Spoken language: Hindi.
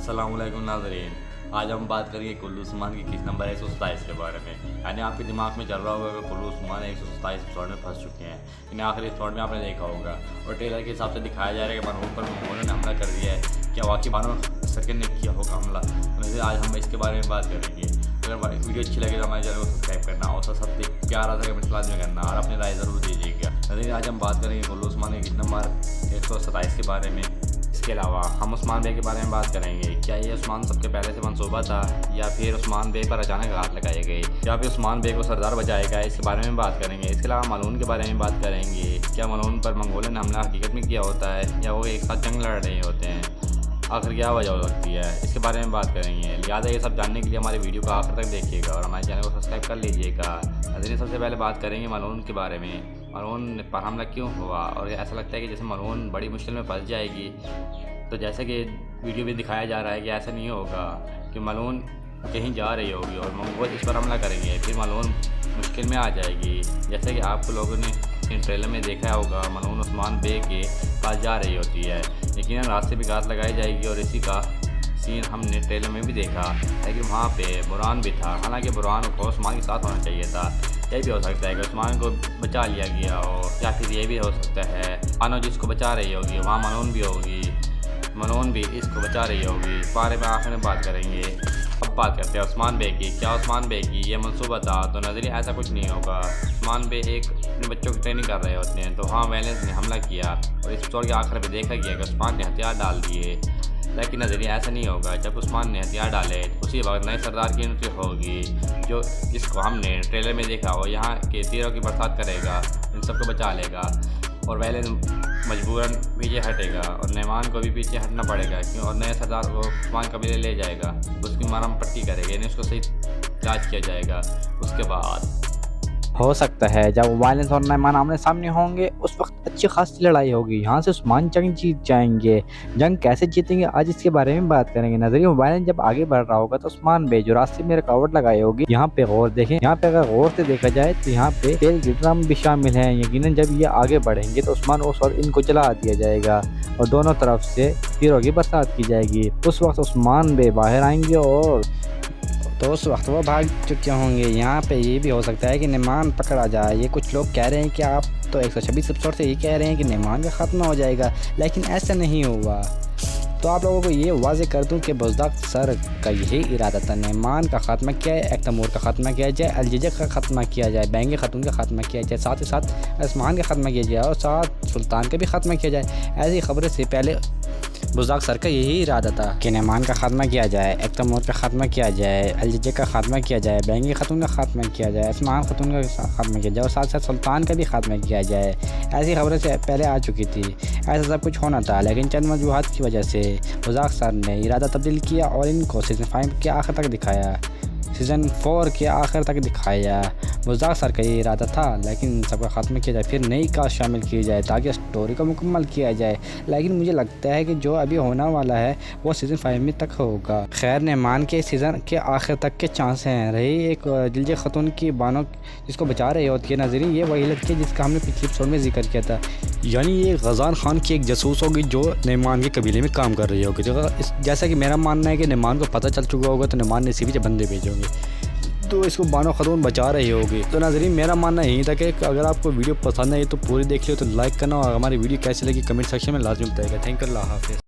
अस्सलामुअलैकुम नाज़रीन, आज हम बात करेंगे कुल्लू उस्मान की किस नंबर 127 के बारे में। यानी आपके दिमाग में चल रहा होगा कि कुल्लू उस्मान 127 एपिसोड में फंस चुके हैं। इन्हें आखिरी एपिसोड में आपने देखा होगा और ट्रेलर के हिसाब से दिखाया जा रहा है कि मनोहर पर उन्होंने हमला कर दिया है। क्या वाकई मनोहर सरकार ने किया होगा हमला? वैसे आज हम इसके बारे में बात करेंगे। अगर वीडियो अच्छी लगे तो हमारे चैनल को सब्सक्राइब करना और सबसे प्यारा सा कमेंट लाजमी करना और अपनी राय ज़रूर दीजिएगा। लेकिन आज हम बात करेंगे कुल्लू उस्मान के किस नंबर 127 के बारे में। इसके अलावा हम उस्मान बे के बारे में बात करेंगे। क्या ये उस्मान सबके पहले से मंसूबा था या फिर उस्मान बे पर अचानक हाथ लगाए गए या फिर उस्मान बे को सरदार बचाएगा, इसके बारे में बात करेंगे। इसके अलावा मलून के बारे में बात करेंगे। क्या मलून पर मंगोलियन ने हमला हकीकत में किया होता है या वो एक साथ जंग लड़ रहे होते हैं? आखिर क्या वजह हो सकती है, इसके बारे में बात करेंगे। लिहाजा ये सब जानने के लिए हमारे वीडियो को आखिर तक देखिएगा और हमारे चैनल को सब्सक्राइब कर लीजिएगा। नज़रीन, सबसे पहले बात करेंगे मलून के बारे में। मलून पर हमला क्यों हुआ और ऐसा लगता है कि जैसे मलून बड़ी मुश्किल में फंस जाएगी। तो जैसे कि वीडियो में दिखाया जा रहा है कि ऐसा नहीं होगा कि मलून कहीं जा रही होगी और मंगोल इस पर हमला करेंगे, फिर मलून मुश्किल में आ जाएगी। जैसे कि आप लोगों ने इन ट्रेलर में देखा होगा, मलून उस्मान बे के पास जा रही होती है, यकीनन रास्ते पे घात लगाई जाएगी और इसी का सीन हमने ट्रेलर में भी देखा। लेकिन वहाँ पे बुरहान भी था। हालांकि बुरहान को उस्मान के साथ होना चाहिए था। यह भी हो सकता है कि उस्मान को बचा लिया गया हो या फिर ये भी हो सकता है मानो जिसको बचा रही होगी वहाँ मलून भी होगी, मलून भी इसको बचा रही होगी। इस बारे में आखिर में बात करेंगे। अब बात करते हैं उस्मान बे की। क्या उस्मान बे की ये मंसूबा था? तो नज़रिए ऐसा कुछ नहीं होगा। उस्मान बे अपने बच्चों की ट्रेनिंग कर रहे होते हैं तो वहाँ वैलेंस ने हमला किया और इस एपिसोड के आखिर में देखा गया कि उस्मान ने हथियार डाल दिए। लेकिन नज़रिए ऐसा नहीं होगा। जब उस्मान ने हथियार डाले उसी वक्त नए सरदार की एंट्री होगी जो जिसको हमने ट्रेलर में देखा वो यहाँ के तीरों की बरसात करेगा, इन सबको बचा लेगा और वैलेंस मजबूरन पीछे हटेगा और नैमान को भी पीछे हटना पड़ेगा क्यों, और नए सरदार को उस्मान कबीले ले जाएगा, उसकी मरहम पट्टी करेगा यानी उसको सही इलाज किया जाएगा। उसके बाद हो सकता है जब वायलेंस और नैमान आमने सामने होंगे उस वक्त अच्छी खासी लड़ाई होगी। यहाँ से उस्मान जंग जीत जाएंगे। जंग कैसे जीतेंगे आज इसके बारे में बात करेंगे। नजरिए वायलेंस जब आगे बढ़ रहा होगा तो उस्मान बे जो रास्ते में रुकावट लगाई होगी, यहाँ पे गौर देखें। यहाँ पे अगर गौर से देखा जाए तो यहाँ पे तेल के ड्रम भी शामिल हैं। यकीनन जब ये आगे बढ़ेंगे तो उस्मान उस वक्त इनको जला दिया जाएगा और दोनों तरफ से तीरों की बरसात की जाएगी। उस वक्त उस्मान बे बाहर आएंगे और तो उस वक्त वो भाग चुके होंगे। यहाँ पे ये भी हो सकता है कि नैमान पकड़ा जाए। ये कुछ लोग कह रहे हैं कि आप तो 126 एपिसोड से ये कह रहे हैं कि नैमान का ख़त्म हो जाएगा, लेकिन ऐसा नहीं हुआ। तो आप लोगों को ये वाज़े कर दूं कि बुज़दाक सर का यही इरादा था, नैमान का ख़त्मा किया जाए, तैमूर का ख़त्मा किया जाए, अलजिजा का ख़त्मा किया जाए, बैंगे ख़तून का ख़त्मा किया जाए, साथ ही साथ उस्मान का ख़त्मा किया जाए और साथ सुल्तान का भी ख़त्मा किया जाए। ऐसी खबरें से पहले बुज़दाक सर का यही इरादा था कि नैमान का ख़त्मा किया जाए, तैमूर का ख़त्मा किया जाए, अलजिजा का ख़त्मा किया जाए, बैंगे ख़तून का ख़त्मा किया जाए, उस्मान ख़तून का ख़त्मा किया जाए और साथ साथ सुल्तान का भी ख़त्मा किया जाए। ऐसी खबरें से पहले आ चुकी थी। ऐसा सब कुछ होना था, लेकिन चंद वजूहात की वजह से बुज़दाक सर ने इरादा तब्दील किया और इनको सीज़न 5 के आखिर तक दिखाया, सीज़न 4 के आखिर तक दिखाया। बुज़दाक सर का ये इरादा था लेकिन सबका ख़त्म किया जाए, फिर नई कास्ट शामिल की जाए ताकि स्टोरी को मुकम्मल किया जाए। लेकिन मुझे लगता है कि जो अभी होने वाला है वो सीज़न 5 में तक होगा। खैर, नैमान के सीज़न के आखिर तक के चांस हैं। रही एक दिलजे खतून की बानो जिसको बचा रही होती है, नजरिए ये वही लड़की है जिसका हमने पिछले एपिसोड में जिक्र किया था। यानी ये गज़ान खान की एक जासूस होगी जो नैमान के कबीले में काम कर रही होगी। जैसा कि मेरा मानना है कि नैमान को पता चल चुका होगा तो नैमान ने इसी भी बंदे भेजे होंगे तो इसको बानो खतून बचा रही होगी। तो नाज़रीन, मेरा मानना यही था कि अगर आपको वीडियो पसंद आई तो पूरी देख लियो, तो लाइक करना और हमारी वीडियो कैसी लगी कमेंट सेक्शन में लाजमी बताइएगा। थैंक यू, अल्लाह हाफ़िज़।